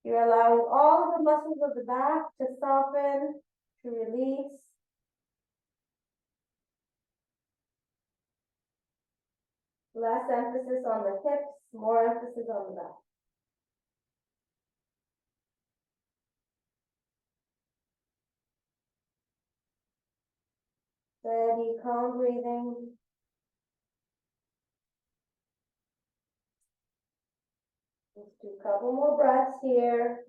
Speaker 2: You're allowing all of the muscles of the back to soften, to release. Less emphasis on the hips, more emphasis on the back. Steady, calm breathing. Let's do a couple more breaths here.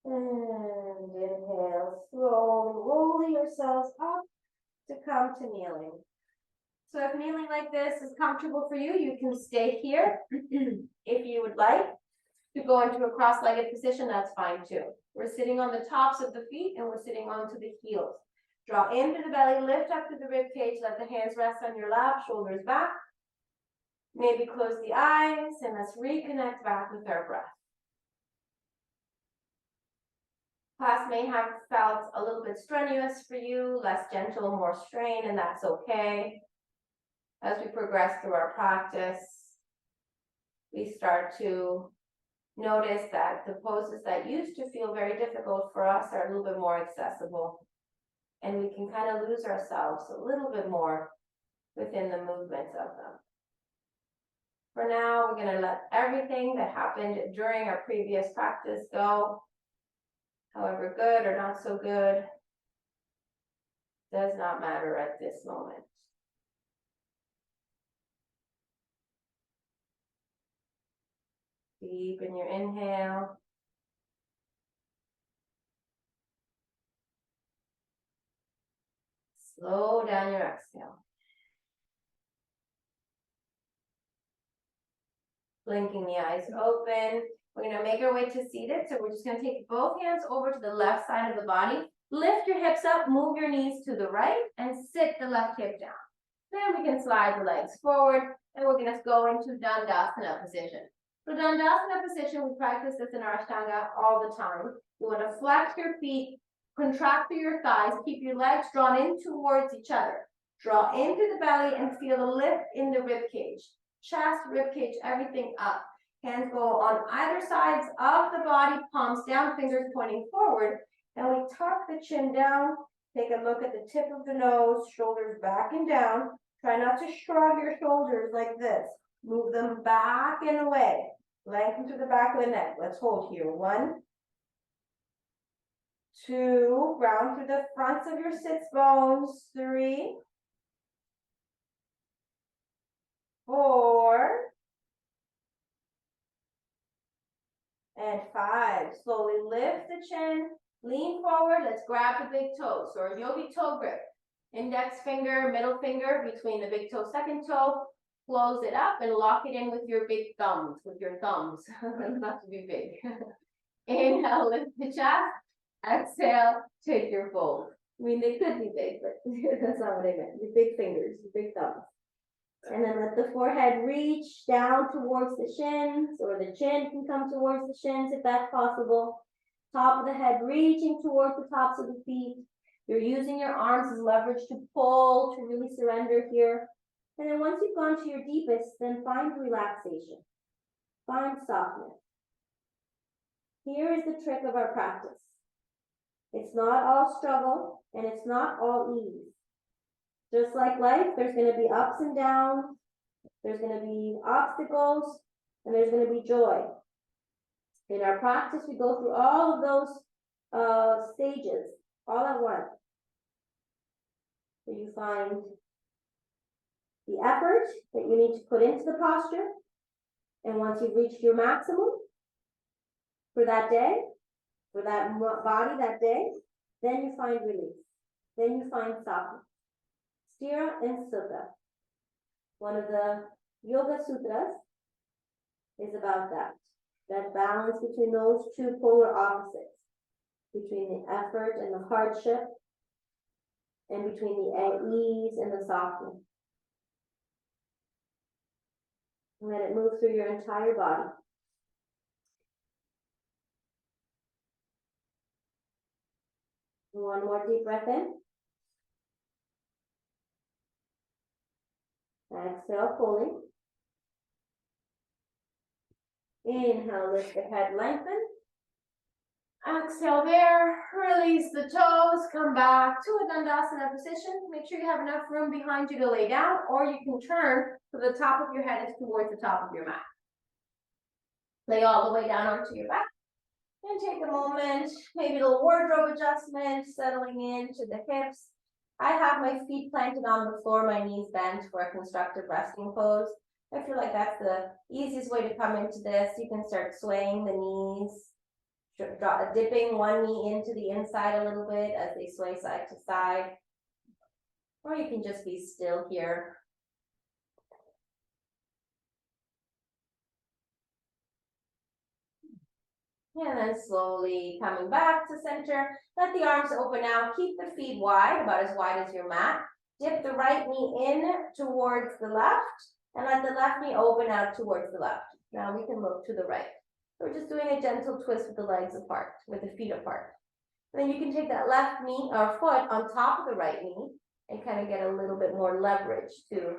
Speaker 2: And inhale, slowly rolling yourselves up to come to kneeling. So if kneeling like this is comfortable for you, you can stay here. If you would like to go into a cross-legged position, that's fine too. We're sitting on the tops of the feet and we're sitting onto the heels. Draw in through the belly, lift up to the rib cage, let the hands rest on your lap, shoulders back. Maybe close the eyes and let's reconnect back with our breath. Class may have felt a little bit strenuous for you, less gentle, more strain, and that's okay. As we progress through our practice, we start to notice that the poses that used to feel very difficult for us are a little bit more accessible. And we can kind of lose ourselves a little bit more within the movements of them. For now, we're going to let everything that happened during our previous practice go. However good or not so good, does not matter at this moment. Deepen your inhale. Slow down your exhale. Blinking the eyes open. We're going to make our way to seated. So we're just going to take both hands over to the left side of the body. Lift your hips up, move your knees to the right, and sit the left hip down. Then we can slide the legs forward, and we're going to go into Dandasana position. For Dandasana position, we practice this in our Ashtanga all the time. You want to flex your feet, contract through your thighs, keep your legs drawn in towards each other. Draw into the belly and feel a lift in the rib cage. Chest, rib cage, everything up. Hands go on either sides of the body, palms down, fingers pointing forward. And we tuck the chin down. Take a look at the tip of the nose, shoulders back and down. Try not to shrug your shoulders like this. Move them back and away. Lengthen through the back of the neck. Let's hold here. 1, 2, round through the fronts of your sits bones. 3, 4, and 5. Slowly lift the chin, lean forward. Let's grab the big toes. So our yogi toe grip. Index finger, middle finger between the big toe, second toe. Close it up and lock it in with your big thumbs, with your thumbs. Not to be big. Inhale, lift the chest. Exhale, take your fold. I mean, they could be big, but that's not what I meant. Your big fingers, your big thumbs. And then let the forehead reach down towards the shins, or the chin can come towards the shins if that's possible. Top of the head reaching towards the tops of the feet. You're using your arms as leverage to pull, to really surrender here. And then once you've gone to your deepest, then find relaxation. Find softness. Here is the trick of our practice. It's not all struggle, and it's not all ease. Just like life, there's going to be ups and downs, there's going to be obstacles, and there's going to be joy. In our practice, we go through all of those stages all at once. So you find the effort that you need to put into the posture, and once you've reached your maximum for that day, for that body that day, then you find release. Then you find softness. Stira and Sukha. One of the Yoga Sutras is about that. That balance between those two polar opposites. Between the effort and the hardship. And between the ease and the softness. Let it move through your entire body. One more deep breath in. Exhale fully. Inhale, lift the head, lengthen. Exhale there, release the toes, come back to a Dandasana position. Make sure you have enough room behind you to lay down, or you can turn so the top of your head is towards the top of your mat. Lay all the way down onto your back. And take a moment, maybe a little wardrobe adjustment, settling into the hips. I have my feet planted on the floor, my knees bent for a constructive resting pose. I feel like that's the easiest way to come into this. You can start swaying the knees, dipping one knee into the inside a little bit as they sway side to side. Or you can just be still here. And then slowly coming back to center. Let the arms open now. Keep the feet wide, about as wide as your mat. Dip the right knee in towards the left. And let the left knee open out towards the left. Now we can look to the right. We're just doing a gentle twist with the legs apart, with the feet apart. And then you can take that left knee or foot on top of the right knee and kind of get a little bit more leverage to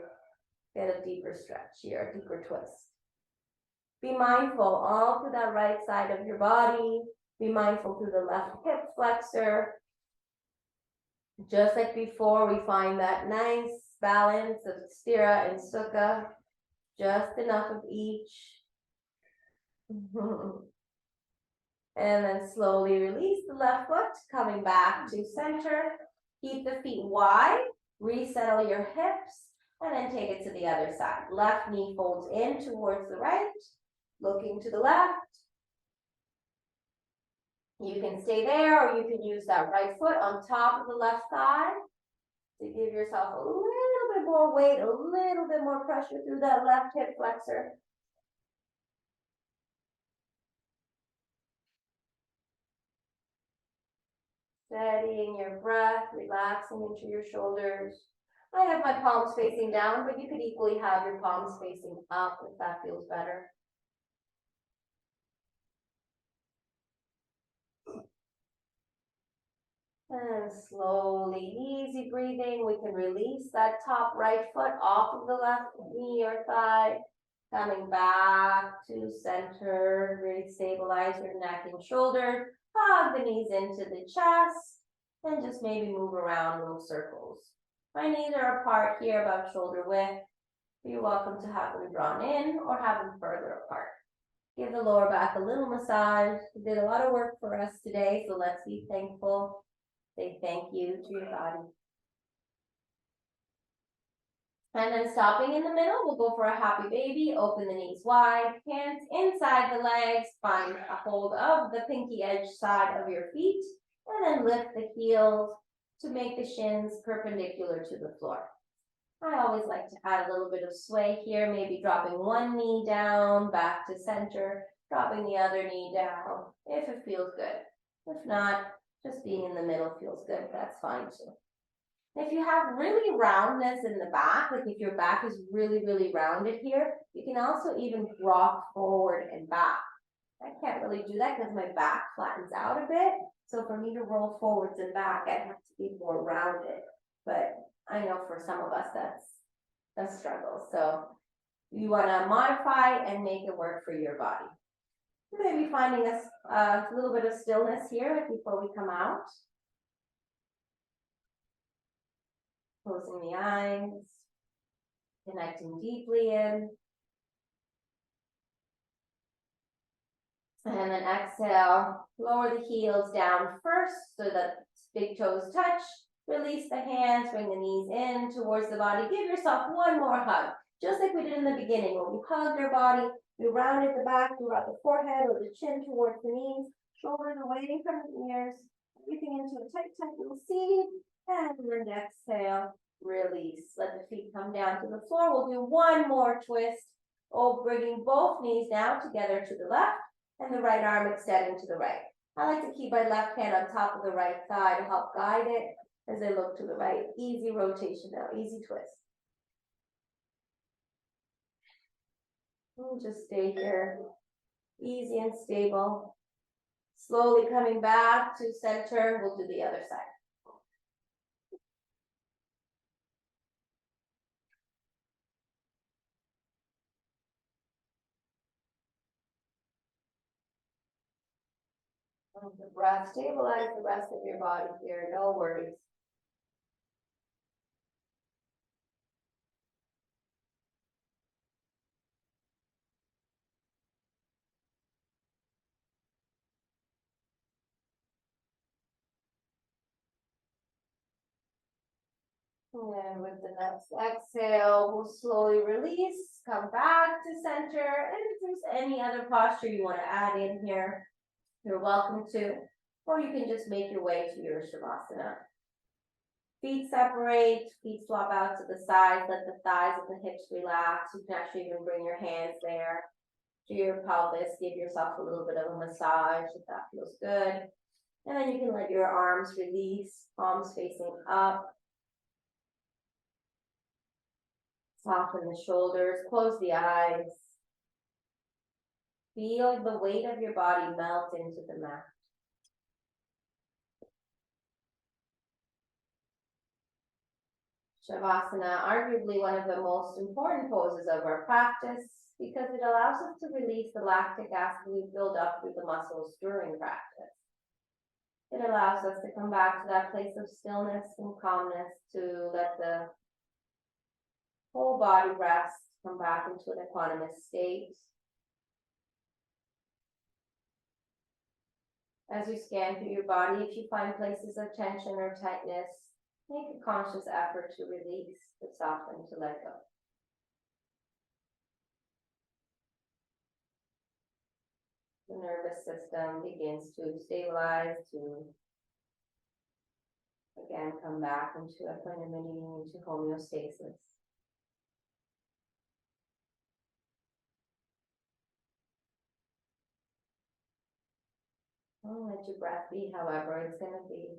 Speaker 2: get a deeper stretch here, a deeper twist. Be mindful all through that right side of your body. Be mindful through the left hip flexor. Just like before, we find that nice balance of sthira and sukha, just enough of each. And then slowly release the left foot, coming back to center. Keep the feet wide, resettle your hips, and then take it to the other side. Left knee folds in towards the right, looking to the left. You can stay there, or you can use that right foot on top of the left thigh to give yourself a little bit more weight, a little bit more pressure through that left hip flexor. Steadying your breath, relaxing into your shoulders. I have my palms facing down, but you could equally have your palms facing up if that feels better. And slowly, easy breathing, we can release that top right foot off of the left knee or thigh, coming back to center, really stabilize your neck and shoulders, hug the knees into the chest, and just maybe move around little circles. My knees are apart here about shoulder width. You're welcome to have them drawn in or have them further apart. Give the lower back a little massage. You did a lot of work for us today, so let's be thankful. Say thank you to your body. And then stopping in the middle, we'll go for a happy baby. Open the knees wide, hands inside the legs. Find a hold of the pinky edge side of your feet. And then lift the heels to make the shins perpendicular to the floor. I always like to add a little bit of sway here, maybe dropping one knee down, back to center, dropping the other knee down, if it feels good. If not, just being in the middle feels good, that's fine too. If you have really roundness in the back, like if your back is really, really rounded here, you can also even rock forward and back. I can't really do that because my back flattens out a bit. So for me to roll forwards and back, I have to be more rounded. But I know for some of us, that's a struggle. So you want to modify and make it work for your body. Maybe finding a little bit of stillness here before we come out. Closing the eyes, connecting deeply in. And then exhale, lower the heels down first so that big toes touch. Release the hands, bring the knees in towards the body. Give yourself one more hug, just like we did in the beginning when we hugged our body. We rounded the back, we brought the forehead or the chin towards the knees, shoulders away from the ears, breathing into a tight, tight little seat, and then exhale, release. Let the feet come down to the floor. We'll do one more twist. Bringing both knees now together to the left and the right arm extending to the right. I like to keep my left hand on top of the right thigh to help guide it as I look to the right. Easy rotation now, easy twist. And just stay here, easy and stable. Slowly coming back to center, we'll do the other side. And the breath, stabilize the rest of your body here, no worries. And with the next exhale, we'll slowly release, come back to center. And if there's any other posture you want to add in here, you're welcome to. Or you can just make your way to your Shavasana. Feet separate, feet swap out to the side, let the thighs and the hips relax. You can actually even bring your hands there to your pelvis. Give yourself a little bit of a massage if that feels good. And then you can let your arms release, palms facing up. Soften the shoulders, close the eyes. Feel the weight of your body melt into the mat. Shavasana, arguably one of the most important poses of our practice because it allows us to release the lactic acid we build up through the muscles during practice. It allows us to come back to that place of stillness and calmness, to let the whole body rest, come back into an equanimous state. As you scan through your body, if you find places of tension or tightness, make a conscious effort to release, to soften, to let go. The nervous system begins to stabilize, to again come back into equanimity, into homeostasis. Don't let your breath be however it's going to be.